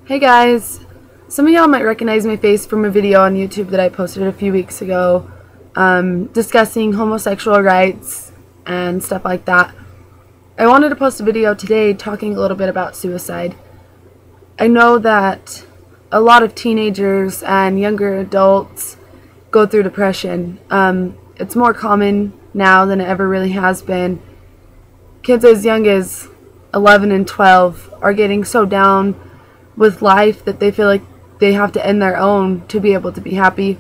Hey guys! Some of y'all might recognize my face from a video on YouTube that I posted a few weeks ago discussing homosexual rights and stuff like that. I wanted to post a video today talking a little bit about suicide. I know that a lot of teenagers and younger adults go through depression. It's more common now than it ever really has been. Kids as young as 11 and 12 are getting so down with life that they feel like they have to end their own to be able to be happy.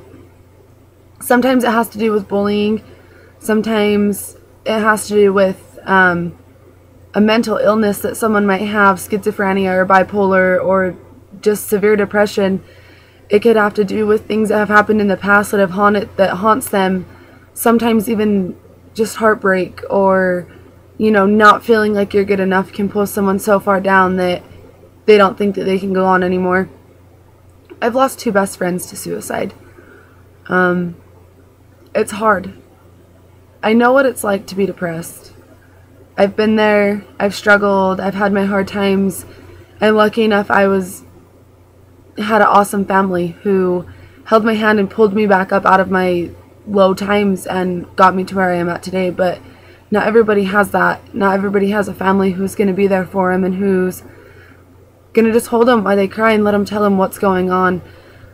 Sometimes it has to do with bullying. Sometimes it has to do with a mental illness that someone might have, schizophrenia or bipolar or just severe depression. It could have to do with things that have happened in the past that haunts them. Sometimes even just heartbreak or, not feeling like you're good enough can pull someone so far down that they don't think that they can go on anymore. I've lost 2 best friends to suicide. It's hard. I know what it's like to be depressed. I've been there, I've struggled, I've had my hard times, and lucky enough had an awesome family who held my hand and pulled me back up out of my low times and got me to where I am at today. But not everybody has that. Not everybody has a family who's going to be there for them and who's gonna just hold them while they cry and let them tell them what's going on.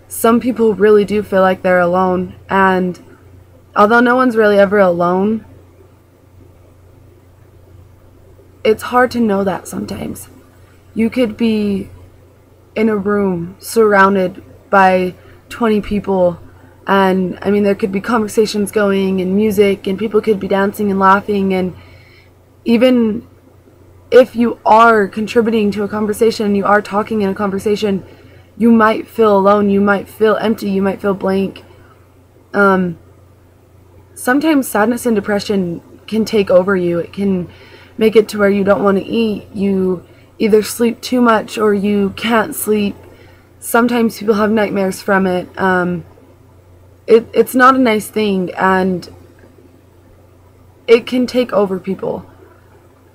Some people really do feel like they're alone, and although no one's really ever alone, it's hard to know that sometimes. You could be in a room surrounded by 20 people, and there could be conversations going and music and people could be dancing and laughing, and even if you are contributing to a conversation, you are talking in a conversation, you might feel alone, you might feel empty, you might feel blank. Sometimes sadness and depression can take over you. It can make it to where you don't want to eat. You either sleep too much or you can't sleep. Sometimes people have nightmares from it. It's not a nice thing, and it can take over people.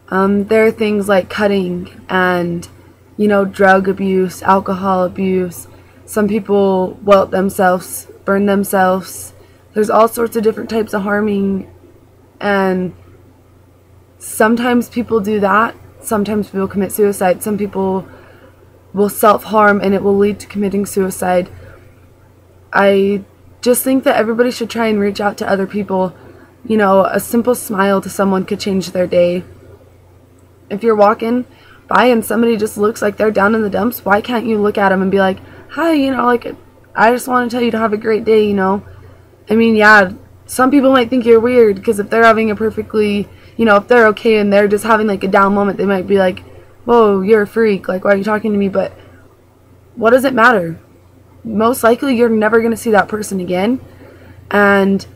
There are things like cutting and, drug abuse, alcohol abuse. Some people welt themselves, burn themselves. There's all sorts of different types of harming, and sometimes people do that. Sometimes people commit suicide. Some people will self-harm and it will lead to committing suicide. I just think that everybody should try and reach out to other people. A simple smile to someone could change their day. If you're walking by and somebody just looks like they're down in the dumps, why can't you look at them and be like, hi, I just want to tell you to have a great day, yeah, some people might think you're weird because if they're having a perfectly, if they're okay and they're just having like a down moment, they might be like, whoa, you're a freak, like, why are you talking to me? But what does it matter? Most likely you're never going to see that person again. And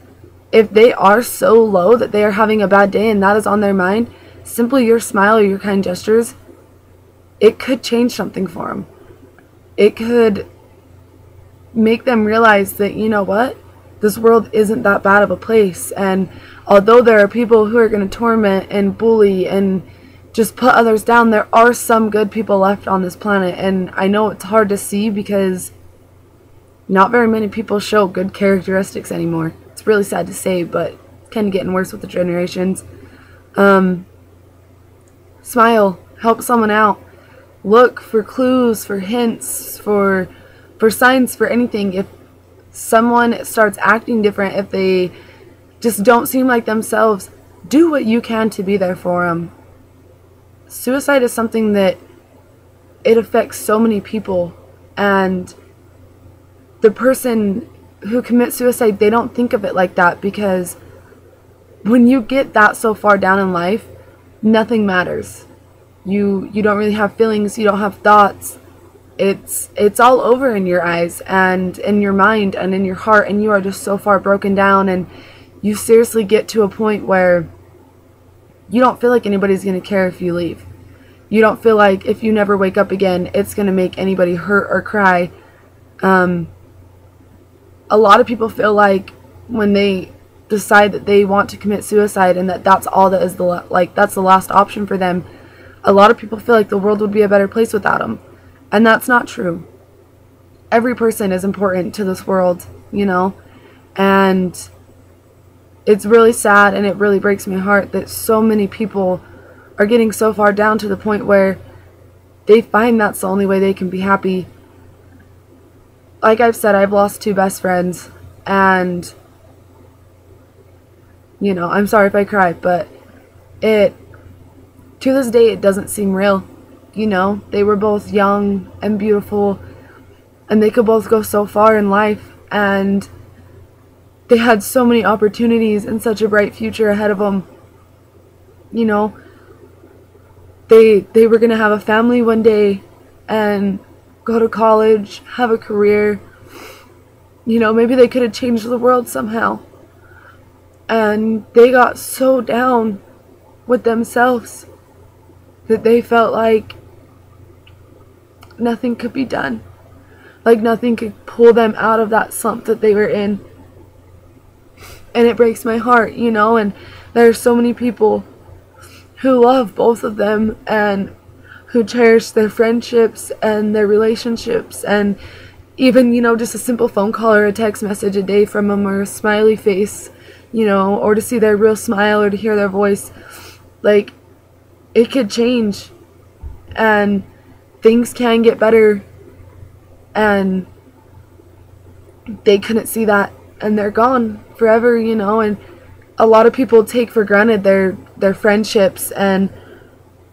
if they are so low that they are having a bad day and that is on their mind, simply your smile or your kind gestures, it could change something for them. It could make them realize that, what? This world isn't that bad of a place. And although there are people who are going to torment and bully and just put others down, there are some good people left on this planet. And I know it's hard to see because not very many people show good characteristics anymore. It's really sad to say, but it's kind of getting worse with the generations. Smile, help someone out, look for clues, for hints, for signs, for anything. If someone starts acting different, if they just don't seem like themselves, do what you can to be there for them. Suicide is something that it affects so many people, and the person who commits suicide, they don't think of it like that, because when you get that so far down in life, nothing matters. You don't really have feelings, you don't have thoughts. It's all over in your eyes and in your mind and in your heart, and you are just so far broken down, and you seriously get to a point where you don't feel like anybody's going to care if you leave. You don't feel like if you never wake up again, it's going to make anybody hurt or cry. A lot of people feel like when they decide that they want to commit suicide and that's all that is that's the last option for them, a lot of people feel like the world would be a better place without them. And that's not true. Every person is important to this world, you know? And it's really sad, and it really breaks my heart that so many people are getting so far down to the point where they find that's the only way they can be happy. Like I've said, I've lost 2 best friends, and, you know, I'm sorry if I cry, but to this day, it doesn't seem real. You know, they were both young and beautiful, and they could both go so far in life, and they had so many opportunities and such a bright future ahead of them. You know, they were going to have a family one day and go to college, have a career. You know, maybe they could have changed the world somehow. And they got so down with themselves that they felt like nothing could be done. Like nothing could pull them out of that slump that they were in. And it breaks my heart, you know, and there are so many people who love both of them and who cherish their friendships and their relationships, and even, you know, just a simple phone call or a text message a day from them, or a smiley face, you know, or to see their real smile or to hear their voice. Like, it could change, and things can get better, and they couldn't see that, and they're gone forever, you know. And a lot of people take for granted their friendships and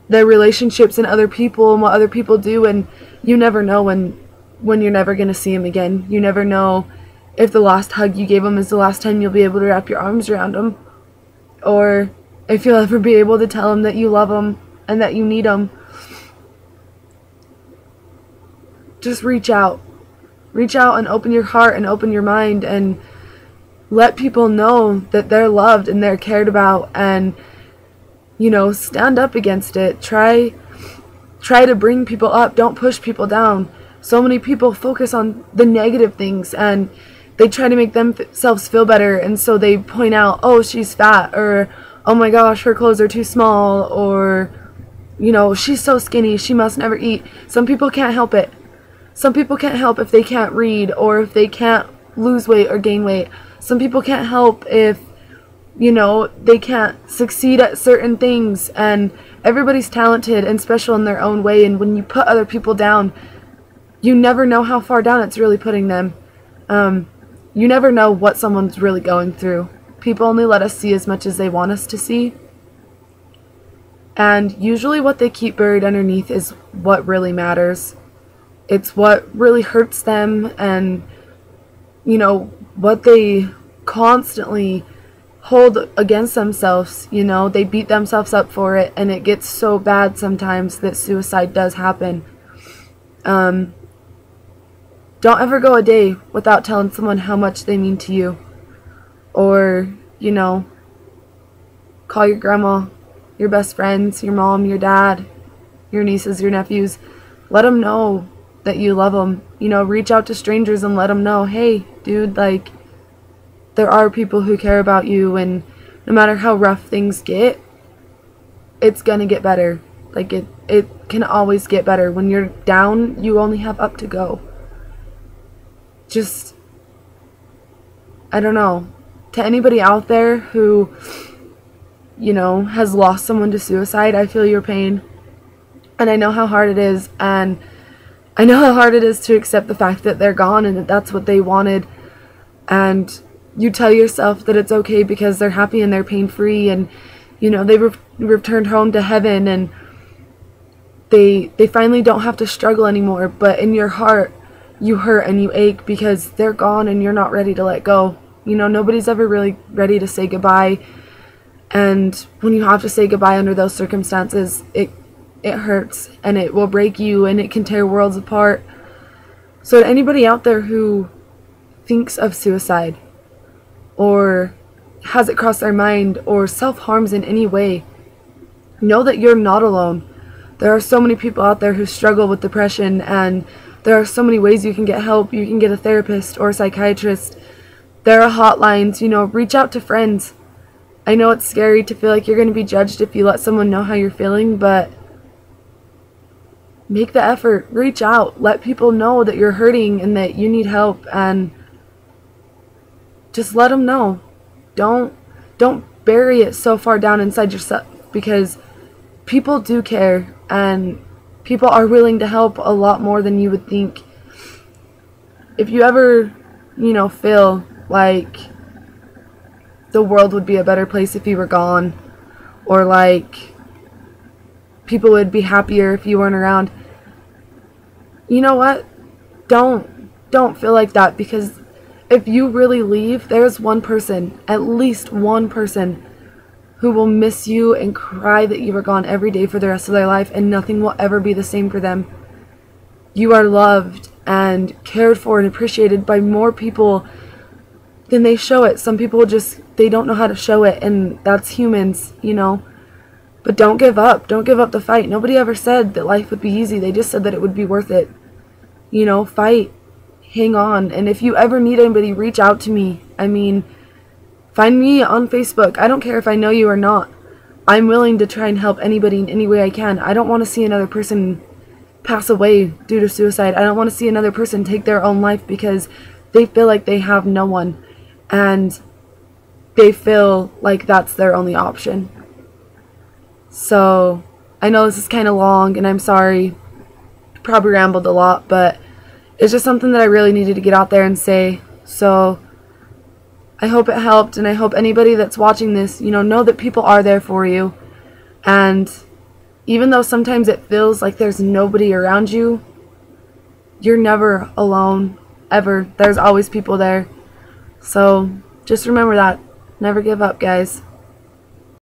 their relationships and other people and what other people do, and you never know when you're never going to see them again. You never know if the last hug you gave them is the last time you'll be able to wrap your arms around them, or if you'll ever be able to tell them that you love them and that you need them. Just reach out and open your heart and open your mind and let people know that they're loved and they're cared about, and, you know, stand up against it. Try to bring people up. Don't push people down. So many people focus on the negative things, and they try to make themselves feel better, and so they point out, oh, she's fat, or oh my gosh, her clothes are too small, or, you know, she's so skinny, she must never eat. Some people can't help it. Some people can't help if they can't read, or if they can't lose weight or gain weight. Some people can't help if, you know, they can't succeed at certain things, and everybody's talented and special in their own way, and when you put other people down, you never know how far down it's really putting them. You never know what someone's really going through. People only let us see as much as they want us to see, and usually what they keep buried underneath is what really matters. It's what really hurts them, and, you know, what they constantly hold against themselves. You know, they beat themselves up for it, and it gets so bad sometimes that suicide does happen. Don't ever go a day without telling someone how much they mean to you. Or, you know, call your grandma, your best friends, your mom, your dad, your nieces, your nephews. Let them know that you love them. You know, reach out to strangers and let them know, hey, dude, like, there are people who care about you, and no matter how rough things get, it's gonna get better. Like, it can always get better. When you're down, you only have up to go. Just, I don't know, to anybody out there who, you know, has lost someone to suicide, I feel your pain, and I know how hard it is, and I know how hard it is to accept the fact that they're gone and that that's what they wanted, and you tell yourself that it's okay because they're happy and they're pain-free, and, you know, they returned home to heaven, and they finally don't have to struggle anymore, but in your heart, you hurt and you ache because they're gone and you're not ready to let go. You know, nobody's ever really ready to say goodbye, and when you have to say goodbye under those circumstances, it hurts, and it will break you, and it can tear worlds apart. So to anybody out there who thinks of suicide, or has it cross their mind, or self-harms in any way, know that you're not alone. There are so many people out there who struggle with depression, and there are so many ways you can get help. You can get a therapist or a psychiatrist. There are hotlines, you know, reach out to friends. I know it's scary to feel like you're going to be judged if you let someone know how you're feeling, but make the effort, reach out, let people know that you're hurting and that you need help, and just let them know. Don't bury it so far down inside yourself, because people do care and people are willing to help a lot more than you would think. If you ever, feel like the world would be a better place if you were gone, or like people would be happier if you weren't around, you know what? Don't feel like that, because if you really leave, there's one person, at least one person, who will miss you and cry that you were gone every day for the rest of their life, and nothing will ever be the same for them. You are loved and cared for and appreciated by more people than they show it. Some people they don't know how to show it, and that's humans, But don't give up. Don't give up the fight. Nobody ever said that life would be easy. They just said that it would be worth it. Fight. Hang on. And if you ever need anybody, reach out to me. Find me on Facebook. I don't care if I know you or not. I'm willing to try and help anybody in any way I can. I don't want to see another person pass away due to suicide. I don't want to see another person take their own life because they feel like they have no one, and they feel like that's their only option. So, I know this is kind of long, and I'm sorry. Probably rambled a lot, but it's just something that I really needed to get out there and say. So, I hope it helped, and I hope anybody that's watching this, know that people are there for you. And even though sometimes it feels like there's nobody around you, you're never alone, ever. There's always people there. So, just remember that. Never give up, guys.